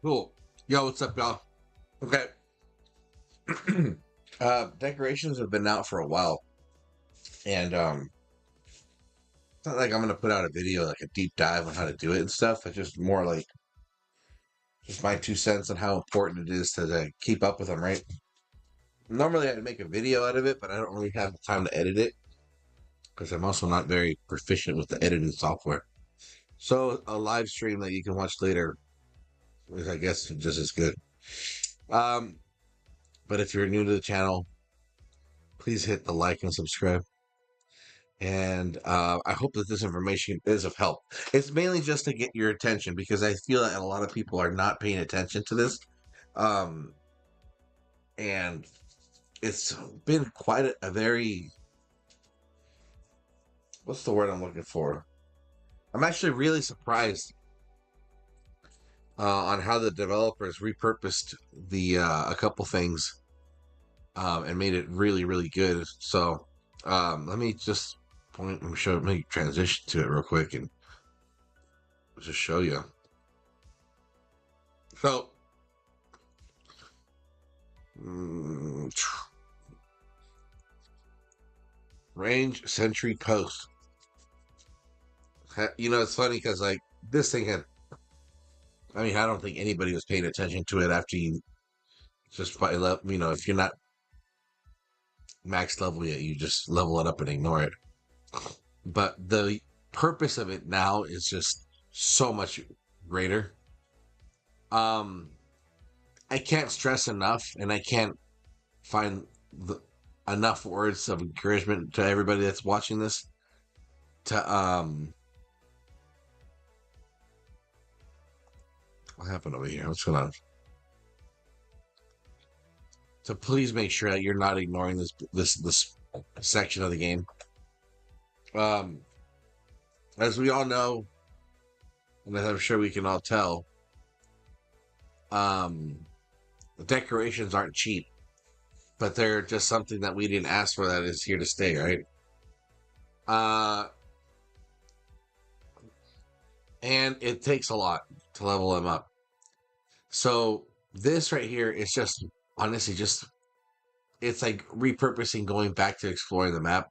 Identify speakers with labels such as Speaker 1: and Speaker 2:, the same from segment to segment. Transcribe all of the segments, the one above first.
Speaker 1: Cool. Yo, what's up, y'all? Okay. Decorations have been out for a while, and it's not like I'm gonna put out a video like a deep dive on how to do it and stuff. It's just more like just my 2 cents on how important it is to keep up with them, right? Normally, I'd make a video out of it, but I don't really have the time to edit it because I'm also not very proficient with the editing software. So a live stream that you can watch later is, I guess, just as good. Um, but if you're new to the channel, please hit the like and subscribe. And I hope that this information is of help. It's mainly just to get your attention because I feel that a lot of people are not paying attention to this. Um, and it's been quite a very, what's the word I'm looking for? I'm actually really surprised on how the developers repurposed the a couple things and made it really, really good. So let me just let me transition to it real quick and just show you. So, range sentry post. You know, it's funny because like this thing had. I mean, I don't think anybody was paying attention to it after you just by you know, if you're not max level yet, you just level it up and ignore it. But the purpose of it now is just so much greater. Um, I can't stress enough, and I can't find enough words of encouragement to everybody that's watching this to what happened over here? What's going on? So please make sure that you're not ignoring this section of the game. Um, as we all know, and as I'm sure we can all tell, the decorations aren't cheap, but they're just something that we didn't ask for that is here to stay, right? Uh, and it takes a lot to level them up. So this right here is just honestly just it's like repurposing, going back to exploring the map.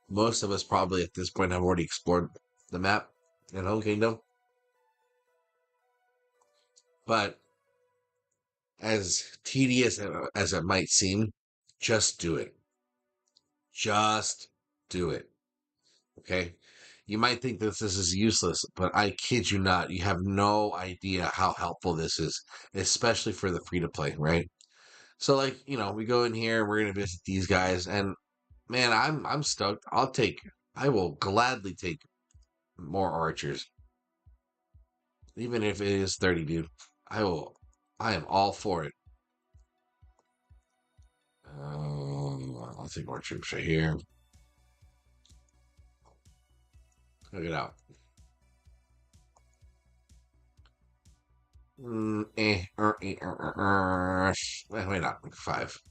Speaker 1: Most of us probably at this point have already explored the map in Home Kingdom, but as tedious as it might seem, just do it. Just do it. Okay. You might think that this is useless, but I kid you not, you have no idea how helpful this is, especially for the free to play, right? So like, you know, we go in here, we're gonna visit these guys, and man, I'm stoked. I will gladly take more archers. Even if it is 30, dude. I am all for it. I'll take more troops right here. Look it out. Wait, not 5.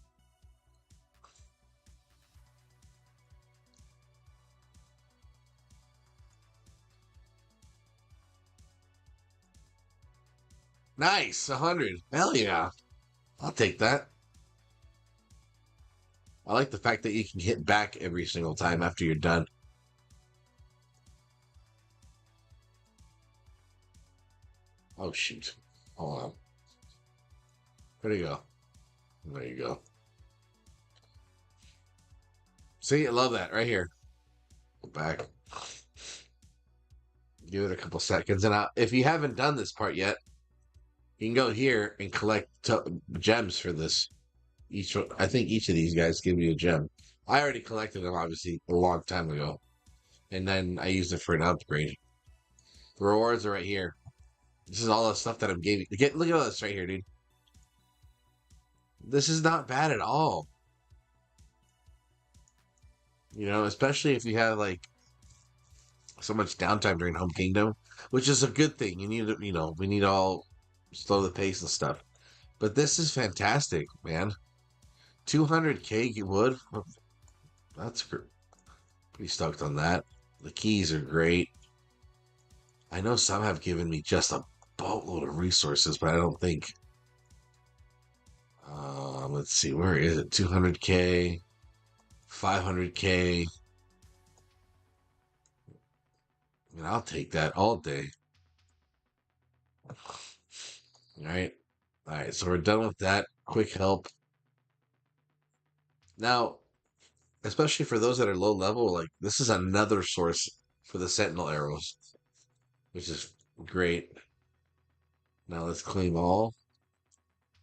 Speaker 1: Nice, 100. Hell yeah. I'll take that. I like the fact that you can hit back every single time after you're done. Oh, shoot. Hold on. Where'd he go? There you go. See, I love that right here. Go back. Give it a couple seconds. And if you haven't done this part yet, you can go here and collect gems for this. I think each of these guys give you a gem. I already collected them, obviously, a long time ago. And then I used it for an upgrade. The rewards are right here. This is all the stuff that I'm giving. Look at all this right here, dude. This is not bad at all. You know, especially if you have like so much downtime during Home Kingdom, which is a good thing. You need to, you know, we need to all slow the pace and stuff. But this is fantastic, man. 200k wood. That's pretty stoked on that. The keys are great. I know some have given me just a boatload of resources, but I don't think. Let's see, where is it? 200K, 500K. I mean, I'll take that all day. All right. All right. So we're done with that. Quick help. Now, especially for those that are low level, like this is another source for the Sentinel arrows, which is great. Now let's claim all.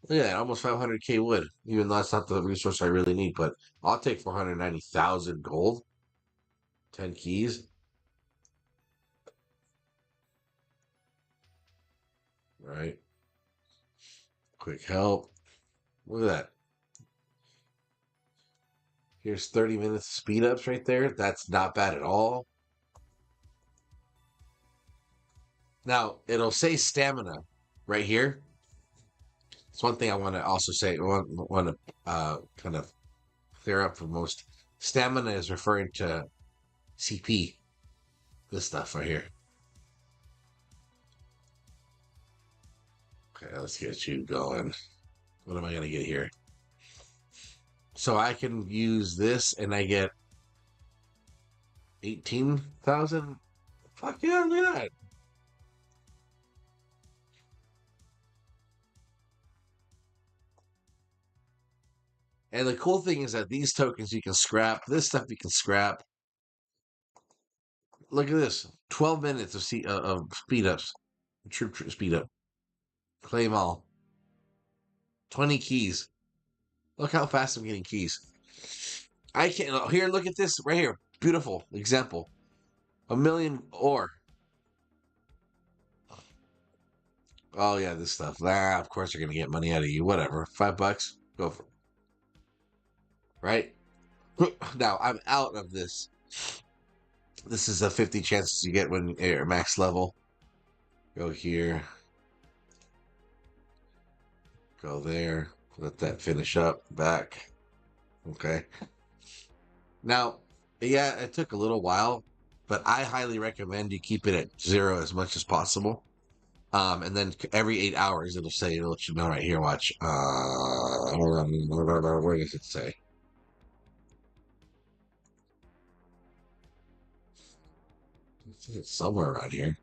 Speaker 1: Look at that, almost 500K wood, even though that's not the resource I really need, but I'll take 490,000 gold, 10 keys. All right. Quick help. Look at that. Here's 30 minutes of speed ups right there. That's not bad at all. Now, it'll say stamina right here. It's one thing I want to also say, I want to kind of clear up for most. Stamina is referring to CP, this stuff right here. Okay, let's get you going. What am I going to get here? So I can use this and I get 18,000. Fuck yeah, look at that. And the cool thing is that these tokens you can scrap. This stuff you can scrap. Look at this. 12 minutes of speed ups. Troop speed up. Claim all. 20 keys. Look how fast I'm getting keys. I can't. Here, look at this right here. Beautiful example. 1,000,000 ore. Oh yeah, this stuff. Ah, of course they're gonna get money out of you. Whatever. $5. Go for it. Right? Now I'm out of this. This is a 50 chances you get when you're max level. Go here. Go there. Let that finish up. Back. Okay. Now, yeah, it took a little while, but I highly recommend you keep it at 0 as much as possible. And then every 8 hours, it'll let you know right here. Watch. Where does it say? It's somewhere around here.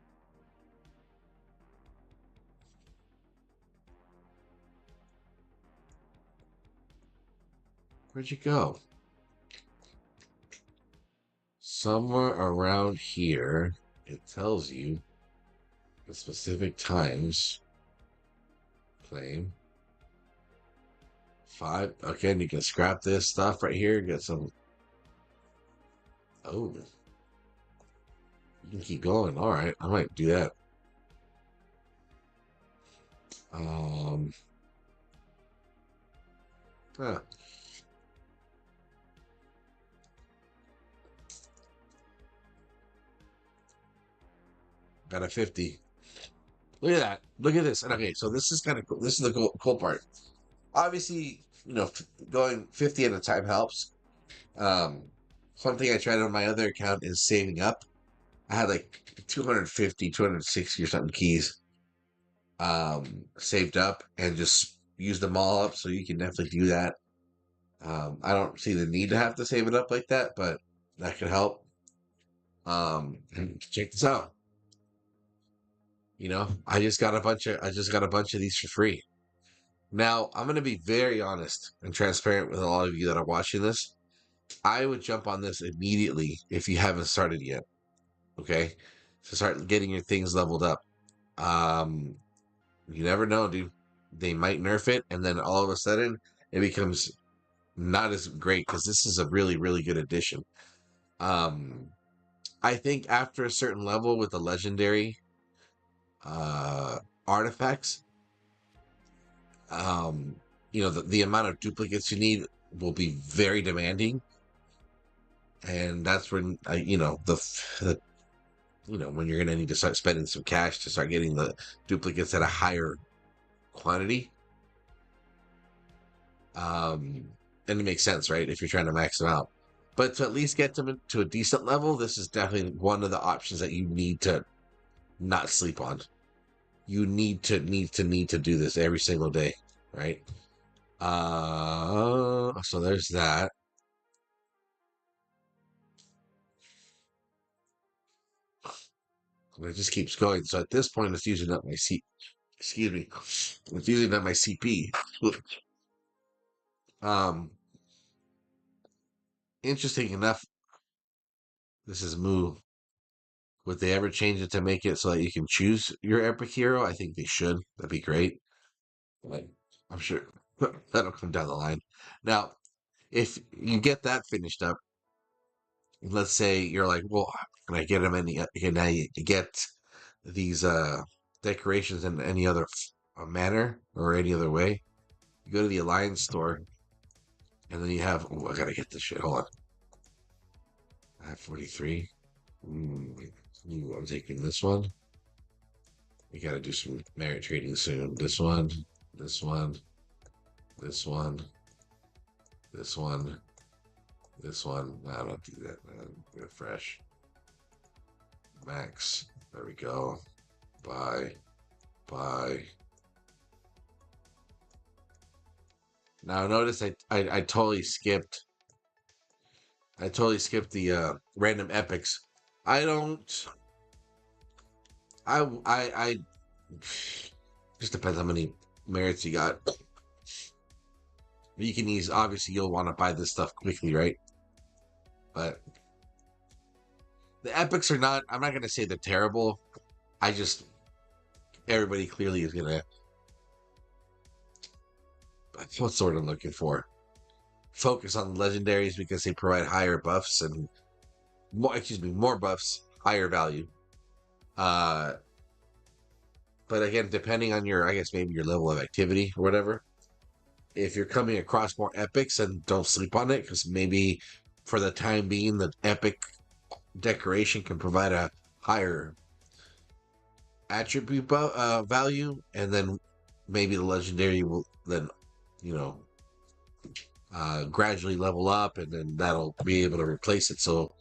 Speaker 1: Where'd you go? Somewhere around here, it tells you the specific times. Claim 5. Okay, and you can scrap this stuff right here. Get some. Oh, you can keep going. All right, I might do that. Huh. Got a 50. Look at that. Look at this. And okay, so this is kind of cool. This is the cool part. Obviously, going 50 at a time helps. Something I tried on my other account is saving up. I had like 250, 260 or something keys saved up and just used them all up. So you can definitely do that. I don't see the need to have to save it up like that, but that could help. Check this out. I just got a bunch of these for free. Now, I'm going to be very honest and transparent with a lot of you that are watching this. I would jump on this immediately if you haven't started yet. Okay? So start getting your things leveled up. You never know, dude. They might nerf it, and then all of a sudden, it becomes not as great because this is a really, really good addition. I think after a certain level with the legendary artifacts, the amount of duplicates you need will be very demanding, and that's when when you're gonna need to start spending some cash to start getting the duplicates at a higher quantity. And it makes sense, right? If you're trying to max them out, but to at least get them to a decent level, this is definitely one of the options that you need to not sleep on. you need to do this every single day, right? So there's that. And it just keeps going. So at this point, it's using up my C. Excuse me, it's using up my CP. Um, Interesting enough, this is Moo. Would they ever change it to make it so that you can choose your epic hero? I think they should. That'd be great. Like, I'm sure that'll come down the line. Now, if you get that finished up, let's say you're like, well, can I get them any? Can I get these decorations in any other manner or any other way? You go to the Alliance store, and then you have. Oh, I gotta get this shit. Hold on. I have 43. I'm taking this one. We gotta do some merit trading soon. This one, this one, this one, this one, this one. No, I don't do that, man. Refresh. Max. There we go. Buy. Buy. Now notice I totally skipped. I totally skipped the random epics. I don't. I just depends how many merits you got. You can use, obviously you'll want to buy this stuff quickly, right? But the epics are not, I'm not going to say they're terrible. I just, everybody clearly is going to, what's the word I'm looking for? Focus on legendaries because they provide higher buffs and more buffs, higher value. But again, depending on your, I guess maybe your level of activity or whatever, if you're coming across more epics, and don't sleep on it, because maybe for the time being, the epic decoration can provide a higher attribute value, and then maybe the legendary will then, gradually level up, and then that'll be able to replace it. So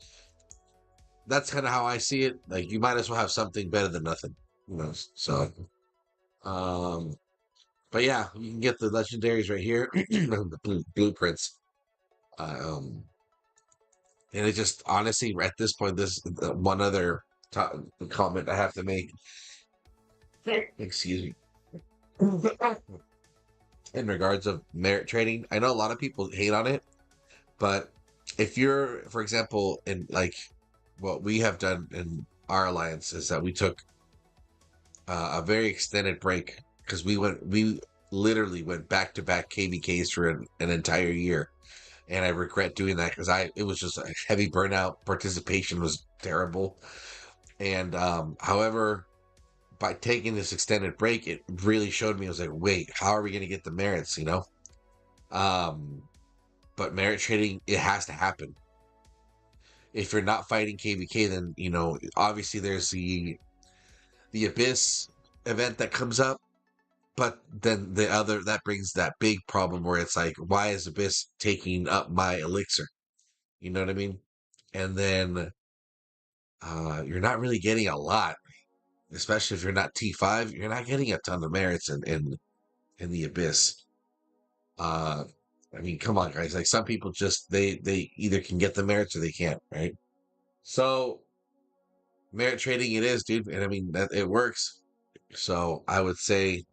Speaker 1: that's kind of how I see it. Like, you might as well have something better than nothing, So, um, but yeah, you can get the legendaries right here, the blueprints. Um, and it just honestly, at this point, this one other comment I have to make. Excuse me. In regards of merit trading, I know a lot of people hate on it, but if you're, for example, in like what we have done in our alliance is that we took a very extended break because we literally went back to back KVKs for an entire year, and I regret doing that because it was just a heavy burnout. Participation was terrible, and however, by taking this extended break, it really showed me. I was like, wait, how are we going to get the merits? But merit trading, it has to happen. If you're not fighting KVK, then obviously there's the Abyss event that comes up, but then that brings that big problem where it's like, why is Abyss taking up my elixir? You know what I mean? And then you're not really getting a lot, especially if you're not T5. You're not getting a ton of merits in the Abyss. I mean, come on, guys. Like, some people just they either can get the merits or they can't, right? So merit trading it is, dude, and I mean that it works. So I would say,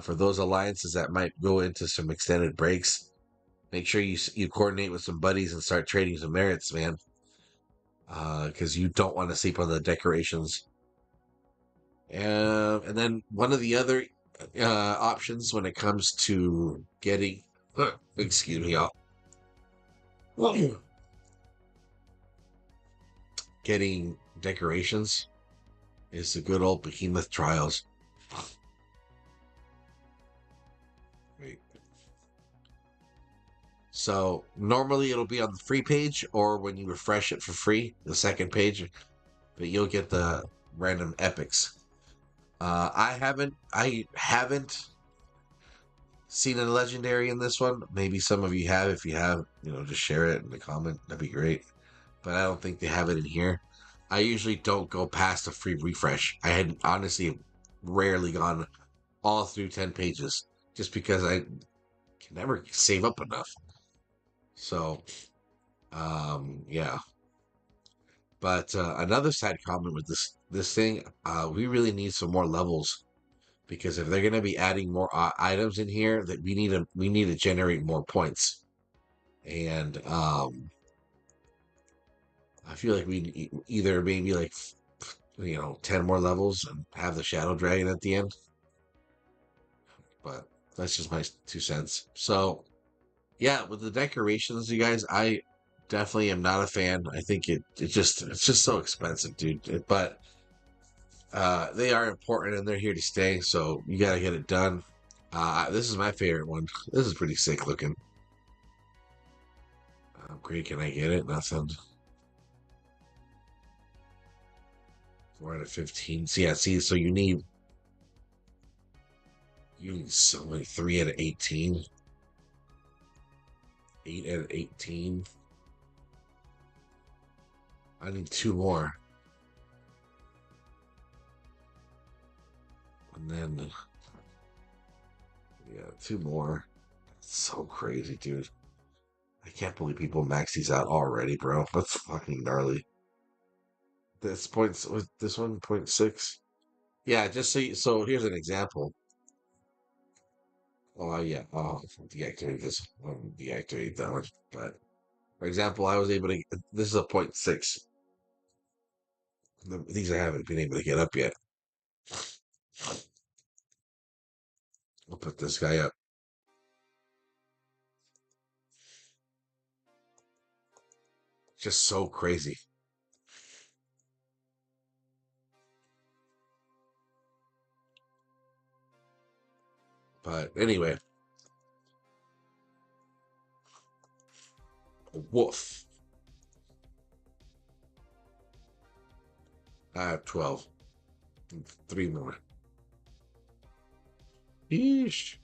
Speaker 1: for those alliances that might go into some extended breaks, make sure you coordinate with some buddies and start trading some merits, man. Because you don't want to sleep on the decorations. And then one of the other options when it comes to getting, excuse me, y'all, getting decorations is the good old behemoth trials. Wait. So normally it'll be on the free page or when you refresh it for free, the second page, but you'll get the random epics. I haven't seen a legendary in this one. Maybe some of you have. If you have, just share it in the comment. That'd be great. But I don't think they have it in here. I usually don't go past a free refresh. I had honestly rarely gone all through 10 pages just because I can never save up enough. So, yeah. But another side comment with this thing, we really need some more levels because if they're going to be adding more items in here, that we need to generate more points. And I feel like we either maybe like 10 more levels and have the shadow dragon at the end. But that's just my 2 cents. So yeah, with the decorations, you guys, I definitely am not a fan. I think it's just so expensive, dude. But they are important and they're here to stay, so you gotta get it done. This is my favorite one. This is pretty sick looking. Great, can I get it? Nothing. 4 out of 15. So yeah, see, so you need so many. 3 out of 18. 8 out of 18. I need 2 more. And then yeah, 2 more. That's so crazy, dude. I can't believe people max these out already, bro. That's fucking gnarly. This points with this one 0.6. Yeah, just so here's an example. Oh yeah, deactivate this one, deactivate that one. But for example, I was able to. This is a 0.6. These I haven't been able to get up yet. I'll put this guy up. Just so crazy. But anyway, woof. I have 12. 3 more. Yeesh.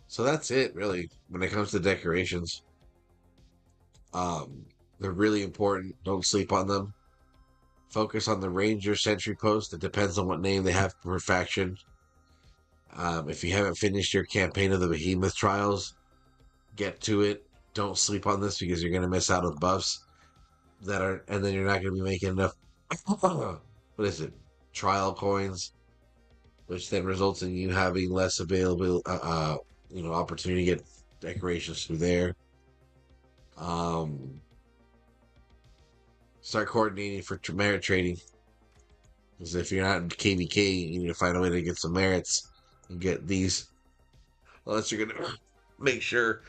Speaker 1: So that's it, really, when it comes to decorations. They're really important. Don't sleep on them. Focus on the Ranger Sentry Post. It depends on what name they have per faction. If you haven't finished your campaign of the Behemoth Trials, get to it. Don't sleep on this because you're going to miss out on buffs and then you're not going to be making enough. What is it? Trial coins, which then results in you having less available, opportunity to get decorations through there. Um, Start coordinating for merit trading. Because if you're not in KVK, you need to find a way to get some merits and get these. Unless you're going to make sure,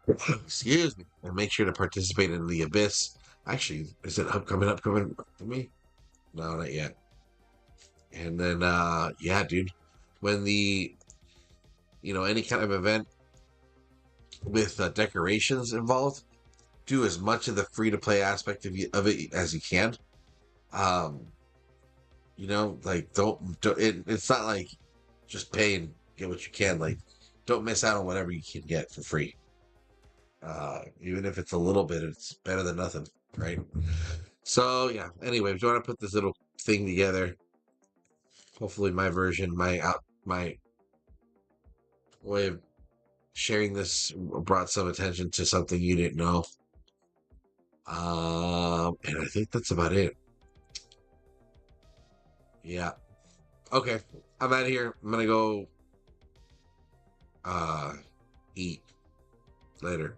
Speaker 1: excuse me, and make sure to participate in the Abyss. Actually, is it coming for me? No, not yet. And then, yeah, dude, when any kind of event with decorations involved, do as much of the free to play aspect of it as you can. Um, like it's not like just pay and get what you can. Like, don't miss out on whatever you can get for free. Even if it's a little bit, it's better than nothing, right? So yeah. Anyway, if you want to put this little thing together, hopefully my version, my way of sharing this brought some attention to something you didn't know. And I think that's about it. Yeah. Okay. I'm out of here. I'm gonna go eat later.